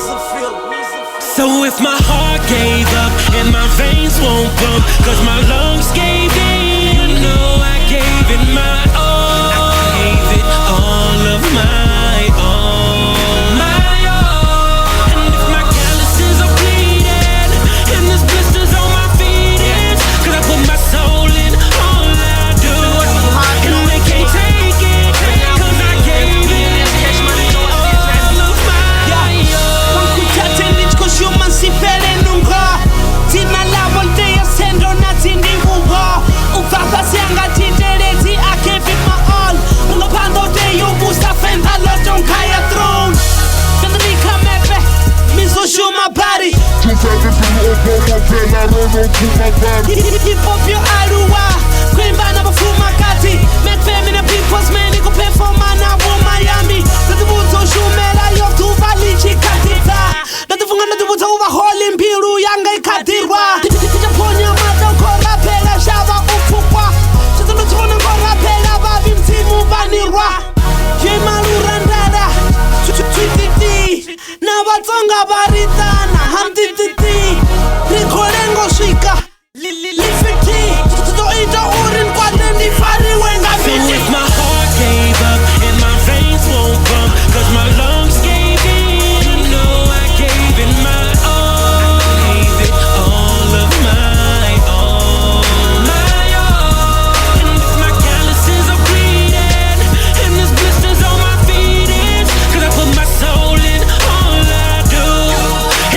So if my heart gave up and my veins won't pump, cause my lungs gave in, you know I gave it my all. I gave it all of my all, my all. And if my calluses are bleeding and there's blisters on my feet, it's cause I put my soul in all I do. And they can't take it, cause I gave it all of my all. Human si fere nunga Tina la voltea sendo na tindi uwa Uvapa sianga tindereti I gave it my all Unga pando de yo busta fenda lodon kaya throne Fenrika mepe Mizo show my body Tu fais des films au bon la rono to my body Hip hop yo aruwa Kwemba na bafuma kati Make femina people's man Niko performa na wo Miami Nati buto shumela yo tu vali chikatita Hole mbiru yanga ikadirwa Tijaponya mata ukora pela shaba ufukwa Chizalutona ngora pela babi mtimu banirwa Yemalura ndada Twititi Na watonga baritana Hamtititi Rikolengo shika Lifiti Tuto ito urin kwa dendi fari wenga So if my heart gave up and my veins won't pump, cause my lungs gave in, you know I gave it my all. I gave it all of my all, my all. And if my calluses are bleeding and there's blisters on my feet, it's cause I put my soul in all I do.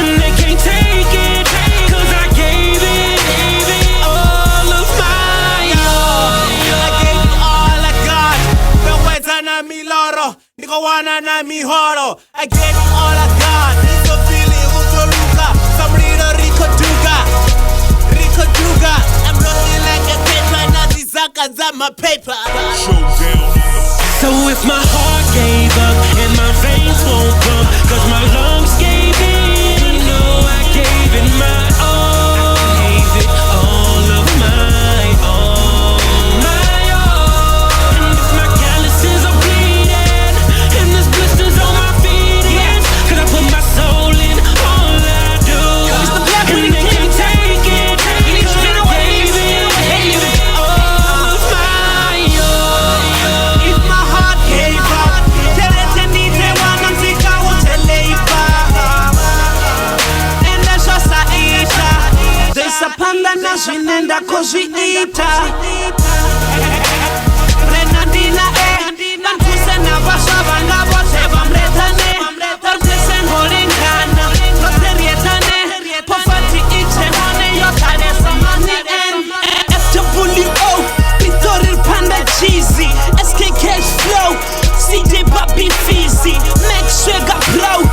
And they can't take it, cause I gave it all of my all. I gave you all I got Beweza na miloro Niko wana na mihoro I gave you all I got Nizo fili uzoruka Samriro Rico Duga I'm rolling like a paper Nazi zaka za my paper So if my heart gave up and my veins won't pump, cause my lungs gave in, you know I gave it my all. I gave it all of my all, my all. And if my calluses are bleeding and there's blisters on my feet, it's cause I put my soul in all I do. And they can't take it, cause I gave it all of my all. If my heart gave up Terete nite wana mzika uteleipa Enda shosa isha Desa panga na zwinenda kozwiita Renandina Nankuse na basha banga bote bamretane Tartese ngolingana Loterietane Pofati iche hone yotane samani en Efter bully oh Pitorir panda cheesy SK cash flow CD Bobby Fizzy Make sure got blow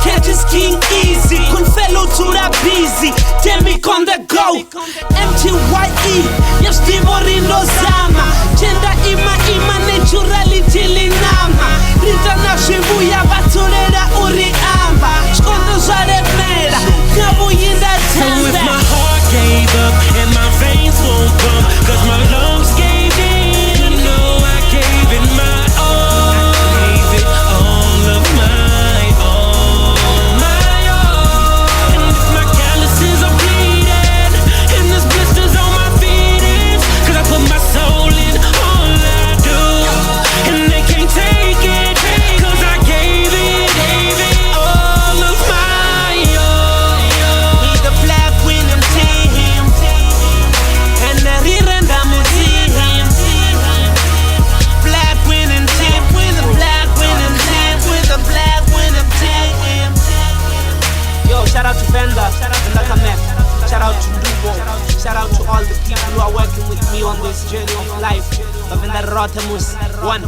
Catch is king easy Kun fellow to that busy Demi on the go MTYE Yes Dimorino Zama Gender ima naturality linama Rita na shibuya baturera uri amba Shkondo zare mera Kabu yinda So if tembe my heart gave up and my veins won't pump, cause my lungs gave in, you know I gave it my all. I gave it all of my all, my all. And if my calluses are bleeding and there's blisters on my feet, it's cause I put my soul in all I do. And they can't take it, cause I gave it all of my all. We the black winning team And the rirenda museum Black winning team With the black winning team With the black winning team Yo, shout out to Venda Venda Kamek Shout out to Dubo Shout out to all the people who are working with me on this journey of life Venda Rotemus One